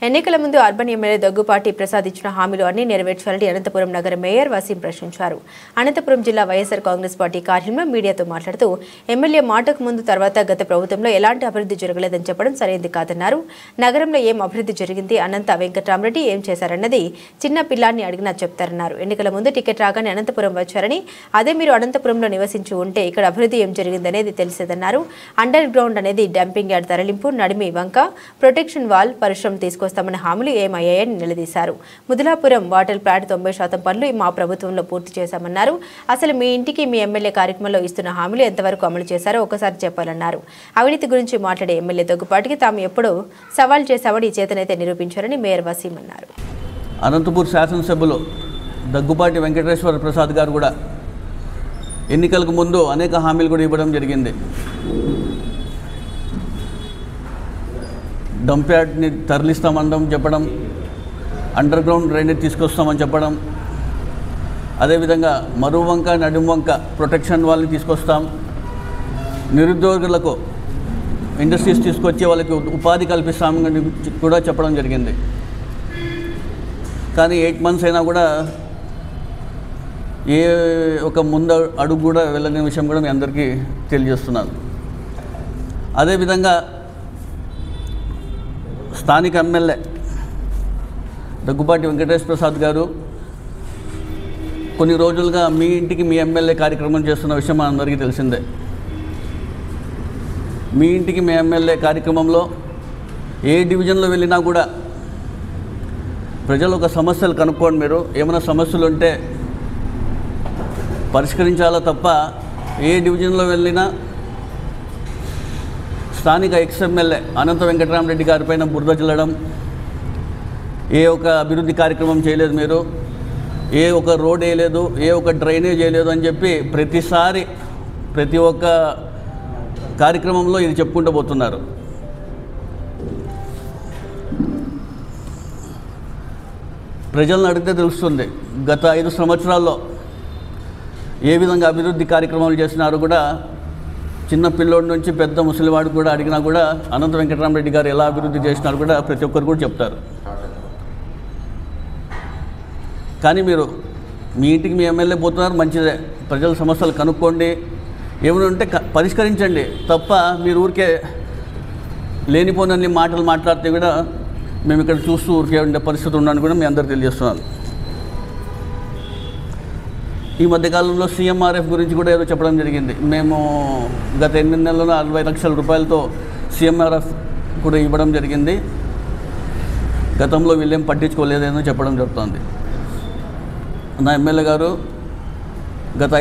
ఎన్నికల ముందు urban MLA Daggubati Prasad ఇచ్చిన హామీలు అన్ని నెరవేర్చాలని అనంతపురం నగర మేయర్ వసీం ప్రశ్నించారు. అనంతపురం జిల్లా వైఎస్ఆర్ కాంగ్రెస్ పార్టీ కార్యాలయంలో మీడియాతో మాట్లాడుతూ ఎమ్మెల్యే మాటకు ముందు తర్వాత గత ప్రభుత్వంలో ఎలాంటి అభివృద్ధి జరగలేదని చెప్పడం సరైనది కాదన్నారు. నగరంలో ఏం అభివృద్ధి జరిగింది, అనంత వెంకటరామరెడ్డి ఏం చేశారన్నది చిన్న పిల్లాన్ని అడిగినా చెప్తారన్నారు. ఎన్నికల ముందు టికెట్ రాగానే అనంతపురం వచ్చారని, అదే మీరు అనంతపురంలో నివసించి ఉంటే ఇక్కడ అభివృద్ధి ఏం జరిగిందనేది తెలిసేదన్నారు. అండర్ గ్రౌండ్ అనేది డంపింగ్ యార్డ్ తరలింపు, నడిమి వంక, ప్రొటెక్షన్ వాల్, పరిశ్రమ తీసుకొస్తామన్న హామీలు ఏమయ్యాయని నిలదీశారు. ముదలాపురం వాటర్ ప్లాంట్ 90% పనులు మా ప్రభుత్వంలో పూర్తి చేశామన్నారు. అసలు మీ ఇంటికి మీ ఎమ్మెల్యే కార్యక్రమంలో ఇస్తున్న హామీలు ఎంతవరకు అమలు చేశారో ఒకసారి చెప్పాలన్నారు. అవినీతి గురించి మాట్లాడే ఎమ్మెల్యే దగ్గుపాటికి తాము ఎప్పుడూ సవాల్ చేశామని చేతనైతే నిరూపించారని మేయర్ వసీం అన్నారు. అనంతపూర్ శాసనసభ్యులు దగ్గుపాటి వెంకటేశ్వర ప్రసాద్ గారు కూడా ఎన్నికలకు ముందు అనేక హామీలు కూడా ఇవ్వడం జరిగింది. డంప్ యార్డ్ని తరలిస్తామనడం చెప్పడం, అండర్ గ్రౌండ్ డ్రైనేజ్ తీసుకొస్తామని చెప్పడం, అదేవిధంగా మరువంక నడుంవంక ప్రొటెక్షన్ వాళ్ళని తీసుకొస్తాం, నిరుద్యోగులకు ఇండస్ట్రీస్ తీసుకొచ్చే వాళ్ళకి ఉపాధి కల్పిస్తామని కూడా చెప్పడం జరిగింది. కానీ 8 months అయినా కూడా ఏ ఒక ముందు అడుగు కూడా వెళ్ళని విషయం కూడా మీ అందరికీ తెలియజేస్తున్నాను. అదేవిధంగా స్థానిక ఎమ్మెల్యే దగ్గుపాటి వెంకటేశ్వర ప్రసాద్ గారు కొన్ని రోజులుగా మీ ఇంటికి మీ ఎమ్మెల్యే కార్యక్రమం చేస్తున్న విషయం మనందరికీ తెలిసిందే. మీ ఇంటికి మీ ఎమ్మెల్యే కార్యక్రమంలో ఏ డివిజన్లో వెళ్ళినా కూడా ప్రజలు ఒక సమస్యలు కనుక్కోండి, మీరు ఏమైనా సమస్యలు ఉంటే పరిష్కరించాలో తప్ప ఏ డివిజన్లో వెళ్ళినా స్థానిక ఎమ్మెల్యే అనంత వెంకటరామరెడ్డి గారిపైన బురద చల్లడం, ఏ ఒక అభివృద్ధి కార్యక్రమం చేయలేదు మీరు, ఏ ఒక రోడ్ వేయలేదు, ఏ ఒక డ్రైనేజ్ వేయలేదు అని చెప్పి ప్రతిసారి ప్రతి ఒక్క కార్యక్రమంలో ఇది చెప్పుకుంటూ పోతున్నారు. ప్రజలను అడిగితే తెలుస్తుంది గత 5 సంవత్సరాల్లో ఏ విధంగా అభివృద్ధి కార్యక్రమాలు చేసినారు కూడా. చిన్న పిల్లోడి నుంచి పెద్ద ముసలివాడు కూడా అడిగినా కూడా అనంత వెంకటరామరెడ్డి గారు ఎలా అభివృద్ధి చేసినారు కూడా ప్రతి ఒక్కరు కూడా చెప్తారు. కానీ మీరు మీ ఇంటికి మీ ఎమ్మెల్యే పోతున్నారు, మంచిదే, ప్రజల సమస్యలు కనుక్కోండి, ఏమైనా ఉంటే పరిష్కరించండి తప్ప మీరు ఊరికే లేనిపోనన్ని మాటలు మాట్లాడితే కూడా మేము ఇక్కడ చూస్తూ ఊరికే ఉండే పరిస్థితి ఉన్నాను కూడా మీ అందరూ తెలియజేస్తున్నాను. ఈ మధ్యకాలంలో CMRF గురించి కూడా ఏదో చెప్పడం జరిగింది. మేము గత 8 నెలల్లో 40 లక్షల రూపాయలతో CMRF కూడా ఇవ్వడం జరిగింది. గతంలో వీళ్ళేం పట్టించుకోలేదేనో చెప్పడం జరుగుతుంది. నా ఎమ్మెల్యే గారు గత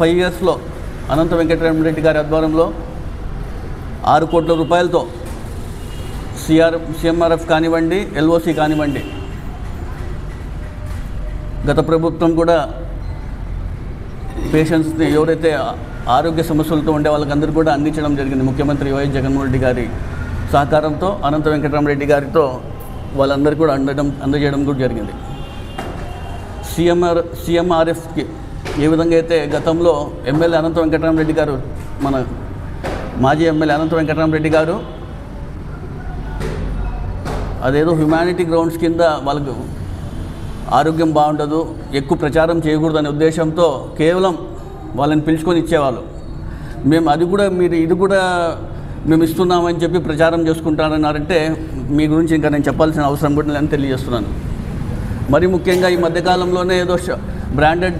5 yearsలో అనంత వెంకటరామరెడ్డి గారి ఆధ్వర్యంలో 6 కోట్ల రూపాయలతో CMRF కానివ్వండి, LOC కానివ్వండి, గత ప్రభుత్వం కూడా పేషెంట్స్ని ఎవరైతే ఆరోగ్య సమస్యలతో ఉండే వాళ్ళకందరూ కూడా అందించడం జరిగింది. ముఖ్యమంత్రి వైఎస్ జగన్మోహన్ రెడ్డి గారి సహకారంతో అనంత వెంకటరామరెడ్డి గారితో వాళ్ళందరూ కూడా అందజేయడం కూడా జరిగింది. CMRFకి ఏ విధంగా అయితే గతంలో ఎమ్మెల్యే అనంత వెంకటరామరెడ్డి గారు, మన మాజీ ఎమ్మెల్యే అనంత వెంకటరామరెడ్డి గారు అదేదో హ్యుమానిటీ గ్రౌండ్స్ కింద వాళ్ళకు ఆరోగ్యం బాగుండదు, ఎక్కువ ప్రచారం చేయకూడదు అనే ఉద్దేశంతో కేవలం వాళ్ళని పిలుచుకొని ఇచ్చేవాళ్ళు. మేము అది కూడా మీరు ఇది కూడా మేము ఇస్తున్నామని చెప్పి ప్రచారం చేసుకుంటారన్నారంటే మీ గురించి ఇంకా నేను చెప్పాల్సిన అవసరం కూడా నేను తెలియజేస్తున్నాను. మరి ముఖ్యంగా ఈ మధ్యకాలంలోనే ఏదో బ్రాండెడ్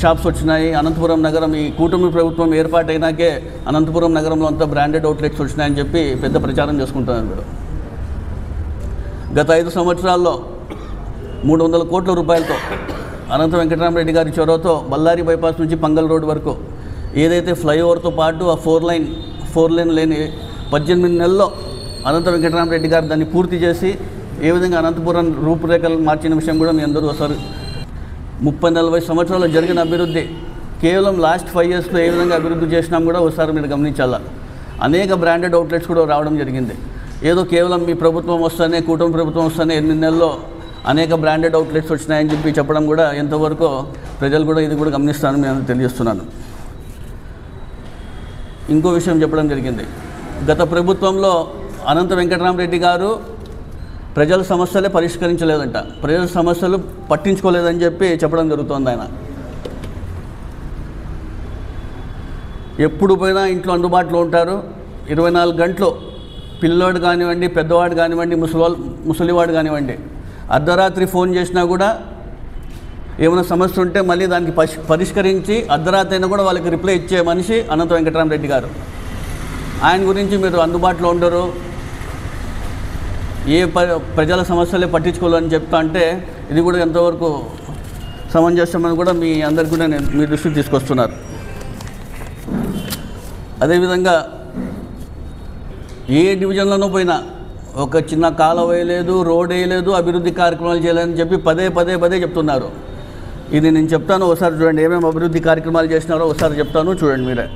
షాప్స్ వచ్చినాయి. అనంతపురం నగరం ఈ కూటమి ప్రభుత్వం ఏర్పాటైనాకే అనంతపురం నగరంలో అంతా బ్రాండెడ్ అవుట్లెట్స్ వచ్చినాయని చెప్పి పెద్ద ప్రచారం చేసుకుంటున్నారు మీరు. గత 5 సంవత్సరాల్లో 300 కోట్ల రూపాయలతో అనంత వెంకటరామరెడ్డి గారి చొరవతో బళ్ళారి బైపాస్ నుంచి పంగల్ రోడ్ వరకు ఏదైతే ఫ్లైఓవర్తో పాటు ఆ 4 lane లేని 18 నెలల్లో అనంత వెంకటరామరెడ్డి గారు దాన్ని పూర్తి చేసి ఏ విధంగా అనంతపురం రూపురేఖలు మార్చిన విషయం కూడా మీ అందరూ ఒకసారి 30-40 సంవత్సరాల్లో జరిగిన అభివృద్ధి కేవలం లాస్ట్ 5 yearsలో ఏ విధంగా అభివృద్ధి చేసినాం కూడా ఒకసారి మీరు గమనించాలా. అనేక బ్రాండెడ్ అవుట్లెట్స్ కూడా రావడం జరిగింది. ఏదో కేవలం మీ ప్రభుత్వం వస్తేనే, కూటమి ప్రభుత్వం వస్తేనే 8 నెలల్లో అనేక బ్రాండెడ్ అవుట్లెట్స్ వచ్చినాయని చెప్పి చెప్పడం కూడా ఎంతవరకు ప్రజలు కూడా ఇది కూడా గమనిస్తారని నేను తెలియజేస్తున్నాను. ఇంకో విషయం చెప్పడం జరిగింది. గత ప్రభుత్వంలో అనంత వెంకటరామరెడ్డి గారు ప్రజల సమస్యలే పరిష్కరించలేదంట, ప్రజల సమస్యలు పట్టించుకోలేదని చెప్పి చెప్పడం జరుగుతోంది ఆయన. ఎప్పుడు పోయినా ఇంట్లో అందుబాటులో ఉంటారు, 24 గంటలు. పిల్లోడు కానివ్వండి, పెద్దవాడు కానివ్వండి, ముసలివాడు కానివ్వండి, అర్ధరాత్రి ఫోన్ చేసినా కూడా ఏమైనా సమస్య ఉంటే మళ్ళీ దానికి పరిష్కరించి అర్ధరాత్రి అయినా కూడా వాళ్ళకి రిప్లై ఇచ్చే మనిషి అనంత వెంకటరామరెడ్డి గారు. ఆయన గురించి మీరు అందుబాటులో ఉండరు, ఏ ప్రజల సమస్యలే పట్టించుకోవాలని చెప్తా అంటే ఇది కూడా ఎంతవరకు సమంజసమని కూడా మీ అందరికీ కూడా నేను మీ దృష్టికి తీసుకొస్తున్నారు. అదేవిధంగా ఏ డివిజన్లోనూ పోయినా ఒక చిన్న కాలువ వేయలేదు, రోడ్ వేయలేదు, అభివృద్ధి కార్యక్రమాలు చేయలేదని చెప్పి పదే చెప్తున్నారు. ఇది నేను చెప్తాను, ఒకసారి చూడండి ఏమేమి అభివృద్ధి కార్యక్రమాలు చేసినారో ఒకసారి చెప్తాను, చూడండి మీరే.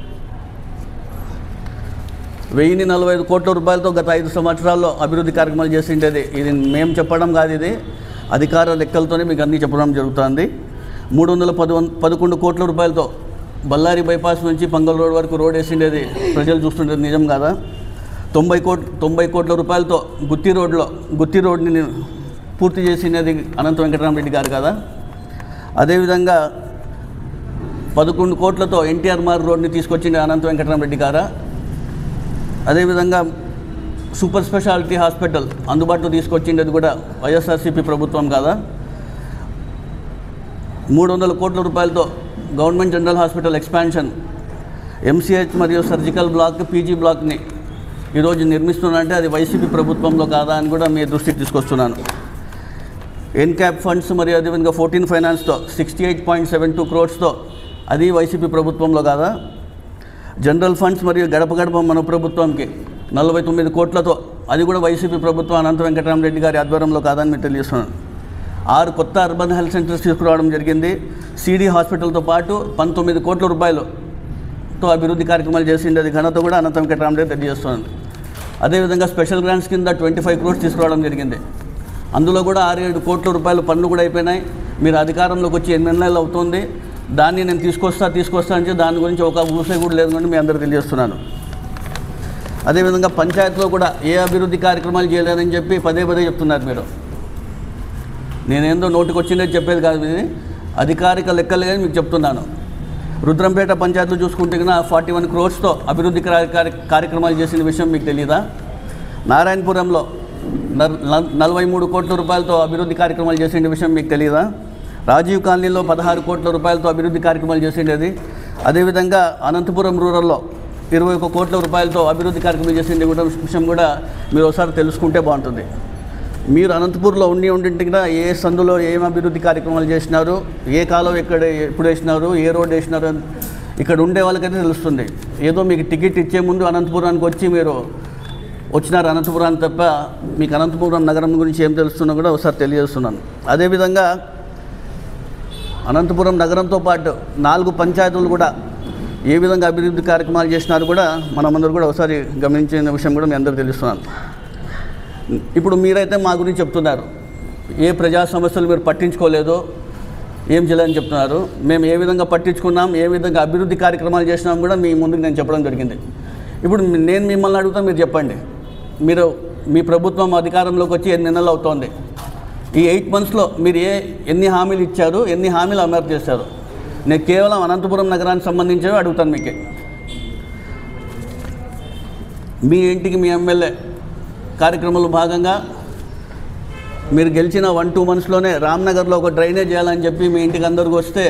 1045 కోట్ల రూపాయలతో గత 5 సంవత్సరాల్లో అభివృద్ధి కార్యక్రమాలు చేసిండేది. ఇది మేము చెప్పడం కాదు, ఇది అధికార లెక్కలతోనే మీకు అన్నీ చెప్పడం జరుగుతుంది. 311 కోట్ల రూపాయలతో బళ్ళారి బైపాస్ నుంచి పంగల్ రోడ్ వరకు రోడ్ వేసిండేది, ప్రజలు చూస్తుండేది నిజం కాదా? 90 కోట్ల రూపాయలతో గుత్తి రోడ్ని పూర్తి చేసినది అనంత వెంకటరామరెడ్డి గారు కదా? అదేవిధంగా 11 కోట్లతో ఎన్టీఆర్ మార్గ్ రోడ్ని తీసుకొచ్చింది అనంత వెంకటరామరెడ్డి గారా? అదేవిధంగా సూపర్ స్పెషాలిటీ హాస్పిటల్ అందుబాటులో తీసుకొచ్చిండేది కూడా వైఎస్ఆర్సీపీ ప్రభుత్వం కాదా? 300 కోట్ల రూపాయలతో government general hospital expansion, MCh మరియు సర్జికల్ బ్లాక్, పీజీ బ్లాక్ని ఈరోజు నిర్మిస్తున్నానంటే అది వైసీపీ ప్రభుత్వంలో కాదా అని కూడా మీ దృష్టికి తీసుకొస్తున్నాను. ఎన్క్యాప్ ఫండ్స్ మరియు అదేవిధంగా 14 ఫైనాన్స్తో 68.72 crores అది వైసీపీ ప్రభుత్వంలో కాదా? జనరల్ ఫండ్స్ మరియు గడప మన ప్రభుత్వంకి 49 కోట్లతో అది కూడా వైసీపీ ప్రభుత్వం అనంత వెంకటరామరెడ్డి గారి ఆధ్వర్యంలో కాదని మీరు తెలియజేస్తున్నాను. 6 కొత్త అర్బన్ హెల్త్ సెంటర్స్ తీసుకురావడం జరిగింది. సిడి హాస్పిటల్తో పాటు 19 కోట్ల రూపాయలతో అభివృద్ధి కార్యక్రమాలు చేసింది, అది ఘనత కూడా అనంత వెంకటరామరెడ్డి తెలియజేస్తున్నాను. అదేవిధంగా స్పెషల్ గ్రాంట్స్ కింద 25 crores తీసుకురావడం జరిగింది. అందులో కూడా 6-7 కోట్ల రూపాయలు పనులు కూడా అయిపోయినాయి. మీరు అధికారంలోకి వచ్చి 8 నెలలు అవుతుంది, దాన్ని నేను తీసుకొస్తా అంటే దాని గురించి ఒక ఊసే కూడా లేదని మీ అందరికీ తెలియజేస్తున్నాను. అదేవిధంగా పంచాయతీలో కూడా ఏ అభివృద్ధి కార్యక్రమాలు చేయలేదని చెప్పి పదే చెప్తున్నారు మీరు. నేనేందో నోటికి వచ్చిందే చెప్పేది కాదు, ఇది అధికారిక లెక్కలు కానీ మీకు చెప్తున్నాను. రుద్రంపేట పంచాయతీలో చూసుకుంటే కన్నా 41 crores అభివృద్ధి కార్యక్రమాలు చేసిన విషయం మీకు తెలియదా? నారాయణపురంలో 43 కోట్ల రూపాయలతో అభివృద్ధి కార్యక్రమాలు చేసిన విషయం మీకు తెలియదా? రాజీవ్ కాలనీలో 16 కోట్ల రూపాయలతో అభివృద్ధి కార్యక్రమాలు చేసిండేది. అదేవిధంగా అనంతపురం రూరల్లో 21 కోట్ల రూపాయలతో అభివృద్ధి కార్యక్రమాలు చేసిండే కూడా విషయం కూడా మీరు ఒకసారి తెలుసుకుంటే బాగుంటుంది. మీరు అనంతపూర్లో ఉండింటికి ఏ సందులో ఏం అభివృద్ధి కార్యక్రమాలు చేసినారు, ఏ కాలం ఎప్పుడు వేసినారు, ఏ రోడ్డు వేసినారు ఇక్కడ ఉండే వాళ్ళకైతే తెలుస్తుంది. ఏదో మీకు టికెట్ ఇచ్చే ముందు అనంతపురానికి వచ్చి మీరు వచ్చినారు అనంతపురాన్ని తప్ప మీకు అనంతపురం నగరం గురించి ఏం తెలుస్తున్నా కూడా ఒకసారి తెలియజేస్తున్నాను. అదేవిధంగా అనంతపురం నగరంతో పాటు 4 పంచాయతీలు కూడా ఏ విధంగా అభివృద్ధి కార్యక్రమాలు చేసినారు కూడా మనమందరూ కూడా ఒకసారి గమనించిన విషయం కూడా మీ అందరికీ తెలుస్తున్నాను. ఇప్పుడు మీరైతే మా గురించి చెప్తున్నారు, ఏ ప్రజా సమస్యలు మీరు పట్టించుకోలేదు, ఏం చేయాలని చెప్తున్నారు. మేము ఏ విధంగా పట్టించుకున్నాం, ఏ విధంగా అభివృద్ధి కార్యక్రమాలు చేసినాం కూడా మీ ముందుకు నేను చెప్పడం జరిగింది. ఇప్పుడు నేను మిమ్మల్ని అడుగుతా, మీరు చెప్పండి. మీరు మీ ప్రభుత్వం అధికారంలోకి వచ్చి 8 నెలలు అవుతోంది. ఈ 8 monthsలో మీరు ఎన్ని హామీలు ఇచ్చారు, ఎన్ని హామీలు అమలు చేశారు? నేను కేవలం అనంతపురం నగరానికి సంబంధించినవి అడుగుతాను. మీకు మీ ఇంటికి మీ ఎమ్మెల్యే కార్యక్రమంలో భాగంగా మీరు గెలిచిన 1-2 monthsలోనే రామ్నగర్లో ఒక డ్రైనేజ్ చేయాలని చెప్పి మీ ఇంటికి అందరికి వస్తే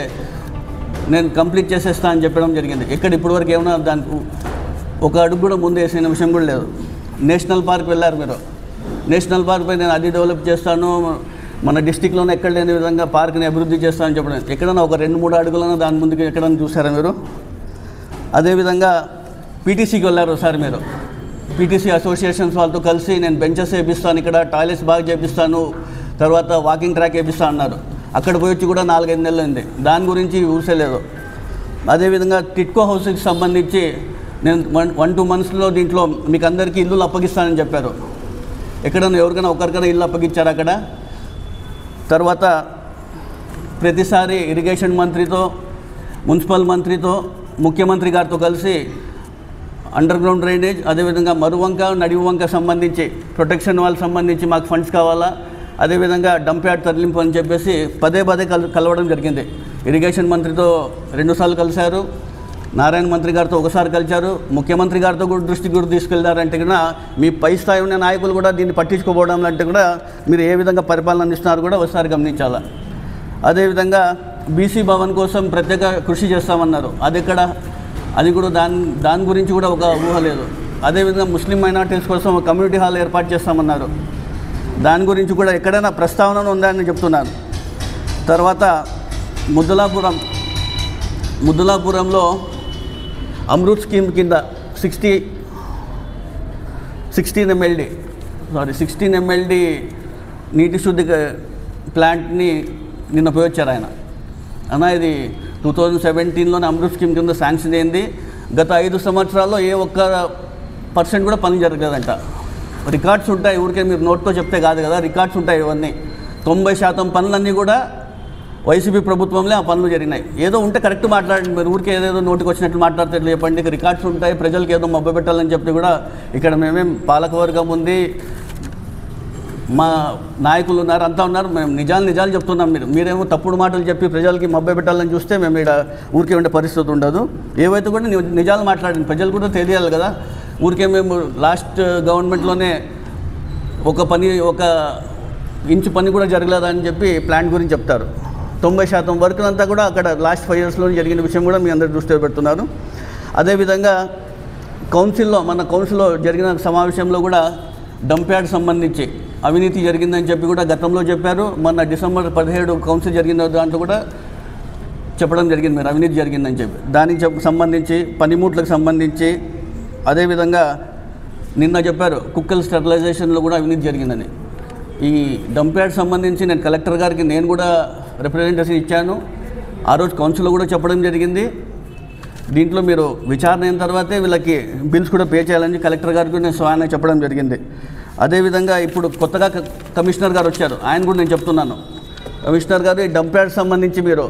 నేను కంప్లీట్ చేసేస్తా అని చెప్పడం జరిగింది. ఎక్కడ ఇప్పటివరకు ఏమన్నా దానికి ఒక అడుగు కూడా ముందు వేసిన విషయం కూడా లేదు. నేషనల్ పార్క్ వెళ్ళారు మీరు. నేషనల్ పార్క్పై నేను అది డెవలప్ చేస్తాను, మన డిస్టిక్లోనే ఎక్కడ లేని విధంగా పార్క్ని అభివృద్ధి చేస్తానని చెప్పడం, ఎక్కడైనా ఒక 2-3 అడుగులను దాని ముందుకు ఎక్కడైనా చూసారా మీరు? అదేవిధంగా పీటీసీకి వెళ్ళారు ఒకసారి మీరు. పీటీసీ అసోసియేషన్స్ వాళ్ళతో కలిసి నేను బెంచెస్ వేపిస్తాను, ఇక్కడ టాయిలెట్స్ బాగా చేపిస్తాను, తర్వాత వాకింగ్ ట్రాక్ వేపిస్తాను అన్నారు. అక్కడ పోయి వచ్చి కూడా 4-5 నెలలు అయింది, దాని గురించి ఊసేలేదు. అదేవిధంగా టిట్కో హౌస్కి సంబంధించి నేను 1-2 monthsలో దీంట్లో మీకు అందరికీ ఇల్లులు అప్పగిస్తానని చెప్పారు. ఎక్కడైనా ఎవరికైనా ఒకరికైనా ఇల్లు అప్పగించారు అక్కడ? తర్వాత ప్రతిసారి ఇరిగేషన్ మంత్రితో, మున్సిపల్ మంత్రితో, ముఖ్యమంత్రి గారితో కలిసి అండర్ గ్రౌండ్ డ్రైనేజ్, అదేవిధంగా మరువంక నడివంక సంబంధించి ప్రొటెక్షన్ వాళ్ళకి సంబంధించి మాకు ఫండ్స్ కావాలా, అదేవిధంగా డంప్ యార్డ్ తరలింపు అని చెప్పేసి పదే కలవడం జరిగింది. ఇరిగేషన్ మంత్రితో 2 సార్లు కలిశారు, నారాయణ మంత్రి గారితో ఒకసారి కలిశారు, ముఖ్యమంత్రి గారితో కూడా దృష్టికి కూడా తీసుకెళ్లారంటే కూడా మీ పై స్థాయి ఉన్న నాయకులు కూడా దీన్ని పట్టించుకోవడం అంటే కూడా మీరు ఏ విధంగా పరిపాలన అందిస్తున్నారు కూడా ఒకసారి గమనించాలా. అదేవిధంగా బీసీ భవన్ కోసం ప్రత్యేక కృషి చేస్తామన్నారు, అది కూడా దాని గురించి కూడా ఒక ఊహ లేదు. అదేవిధంగా ముస్లిం మైనార్టీస్ కోసం ఒక కమ్యూనిటీ హాల్ ఏర్పాటు చేస్తామన్నారు, దాని గురించి కూడా ఎక్కడైనా ప్రస్తావన ఉందని చెప్తున్నాను. తర్వాత ముద్దులాపురంలో అమృత్ స్కీమ్ కింద 16 MLD నీటి శుద్ధి ప్లాంట్ని నిన్న పోయొచ్చారు ఆయన. ఇది 2017లోనే అమృత్ స్కీమ్ కింద శాంక్షన్ అయింది. గత 5 సంవత్సరాల్లో ఏ ఒక్క % కూడా పని జరగలేదంట. రికార్డ్స్ ఉంటాయి, ఊరికే మీరు నోట్తో చెప్తే కాదు కదా, రికార్డ్స్ ఉంటాయి. ఇవన్నీ 90% పనులన్నీ కూడా వైసీపీ ప్రభుత్వంలో ఆ పనులు జరిగినాయి. ఏదో ఉంటే కరెక్ట్ మాట్లాడండి, మీరు ఊరికే ఏదేదో నోటికి వచ్చినట్లు మాట్లాడితే చెప్పండి. రికార్డ్స్ ఉంటాయి, ప్రజలకు ఏదో మభ్యపెట్టాలని చెప్పి కూడా ఇక్కడ మేమేం పాలకవర్గం ఉంది, మా నాయకులు ఉన్నారు, అంతా ఉన్నారు, మేము నిజాలు చెప్తున్నాం. మీరేమో తప్పుడు మాటలు చెప్పి ప్రజలకి మభ్యపెట్టాలని చూస్తే మేము ఇక్కడ ఊరికే ఉండే పరిస్థితి ఉండదు. ఏవైతే కూడా నిజాలు మాట్లాడండి, ప్రజలు కూడా తెలియాలి కదా. ఊరికే మేము లాస్ట్ గవర్నమెంట్లోనే ఒక ఇంచు పని కూడా జరగలేదని చెప్పి ప్లాంట్ గురించి చెప్తారు. 90% వర్కులంతా కూడా అక్కడ లాస్ట్ 5 yearsలో జరిగిన విషయం కూడా మీ అందరి దృష్టిలో పెడుతున్నారు. అదేవిధంగా మన కౌన్సిల్లో జరిగిన సమావేశంలో కూడా డంప్ యార్డ్ సంబంధించి అవినీతి జరిగిందని చెప్పి కూడా గతంలో చెప్పారు. మొన్న December 17 కౌన్సిల్ జరిగిన దాంట్లో కూడా చెప్పడం జరిగింది, మీరు అవినీతి జరిగిందని చెప్పి. దానికి సంబంధించి పనిముట్లకు సంబంధించి అదేవిధంగా నిన్న చెప్పారు కుక్కల స్టెరిలైజేషన్లో కూడా అవినీతి జరిగిందని. ఈ డంప్ యార్డ్ సంబంధించి నేను కలెక్టర్ గారికి నేను కూడా రిప్రజెంటేషన్ ఇచ్చాను. ఆ రోజు కౌన్సిల్లో కూడా చెప్పడం జరిగింది. దీంట్లో మీరు విచారణ అయిన తర్వాతే వీళ్ళకి బిల్స్ కూడా పే చేయాలని కలెక్టర్ గారికి నేను స్వయాన చెప్పడం జరిగింది. అదేవిధంగా ఇప్పుడు కొత్తగా కమిషనర్ గారు వచ్చారు, ఆయన కూడా నేను చెప్తున్నాను, కమిషనర్ గారు ఈ డంప్ యార్డ్ సంబంధించి మీరు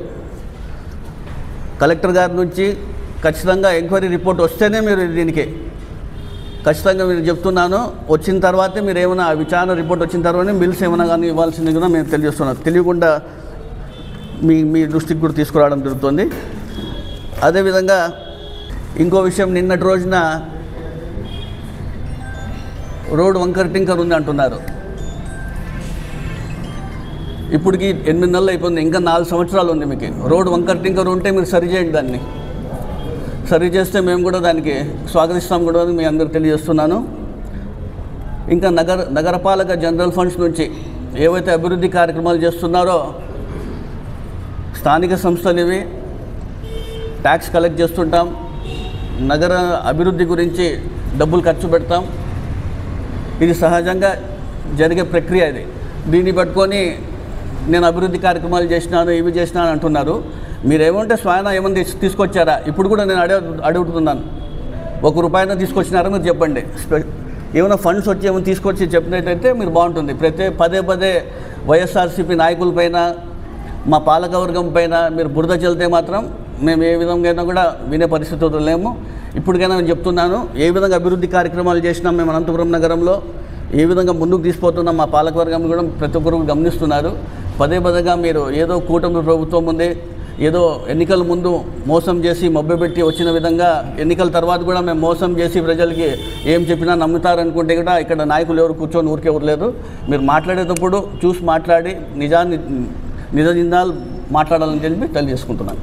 కలెక్టర్ గారి నుంచి ఖచ్చితంగా ఎంక్వైరీ రిపోర్ట్ వస్తేనే మీరు దీనికి ఖచ్చితంగా మీరు చెప్తున్నాను, వచ్చిన తర్వాతే మీరు ఏమైనా విచారణ రిపోర్ట్ వచ్చిన తర్వాతే బిల్స్ ఏమైనా కానీ ఇవ్వాల్సింది కూడా మేము తెలియజేస్తున్నాం. తెలియకుండా మీ దృష్టికి కూడా తీసుకురావడం జరుగుతుంది. అదేవిధంగా ఇంకో విషయం, నిన్నటి రోజున రోడ్ వంకర టింకర్ ఉంది అంటున్నారు. ఇప్పటికి 8 నెలలు అయిపోయింది, ఇంకా 4 సంవత్సరాలు ఉంది మీకు. రోడ్ వంకర టింకర్ ఉంటే మీరు సరి చేయండి, దాన్ని సరి చేస్తే మేము కూడా దానికి స్వాగతిస్తాం కూడా మీ అందరికీ తెలియజేస్తున్నాను. ఇంకా నగరపాలక జనరల్ ఫండ్స్ నుంచి ఏవైతే అభివృద్ధి కార్యక్రమాలు చేస్తున్నారో, స్థానిక సంస్థలు ఇవి ట్యాక్స్ కలెక్ట్ చేస్తుంటాం, నగర అభివృద్ధి గురించి డబ్బులు ఖర్చు పెడతాం, ఇది సహజంగా జరిగే ప్రక్రియ. దీన్ని పట్టుకొని నేను అభివృద్ధి కార్యక్రమాలు చేసినాను, ఇవి చేసినాను అంటున్నారు. మీరేమంటే స్వయాన ఏమైనా తీసుకొచ్చారా? ఇప్పుడు కూడా నేను అడుగుతున్నాను, ₹1 తీసుకొచ్చినారా మీరు చెప్పండి. ఏమైనా ఫండ్స్ వచ్చి ఏమైనా తీసుకొచ్చి చెప్పినట్టయితే మీరు బాగుంటుంది. పదే వైఎస్ఆర్సీపీ నాయకులపైన, మా పాలకవర్గం పైన మీరు బురద చల్లితే మాత్రం మేము ఏ విధంగా కూడా వినే పరిస్థితులు లేము. ఇప్పటికైనా నేను చెప్తున్నాను, ఏ విధంగా అభివృద్ధి కార్యక్రమాలు చేసినాం మేము అనంతపురం నగరంలో, ఏ విధంగా ముందుకు తీసుకుపోతున్నాం మా పాలకవర్గం కూడా ప్రతి ఒక్కరు గమనిస్తున్నారు. పదేగా మీరు ఏదో కూటమి ప్రభుత్వం ఉంది, ఏదో ఎన్నికల ముందు మోసం చేసి మభ్యపెట్టి వచ్చిన విధంగా ఎన్నికల తర్వాత కూడా మేము మోసం చేసి ప్రజలకి ఏం చెప్పినా నమ్ముతారనుకుంటే కూడా ఇక్కడ నాయకులు ఎవరు కూర్చొని ఊరికే ఊరలేదు. మీరు మాట్లాడేటప్పుడు చూసి మాట్లాడి నిజాలు మాట్లాడాలని చెప్పి తెలియజేసుకుంటున్నాను.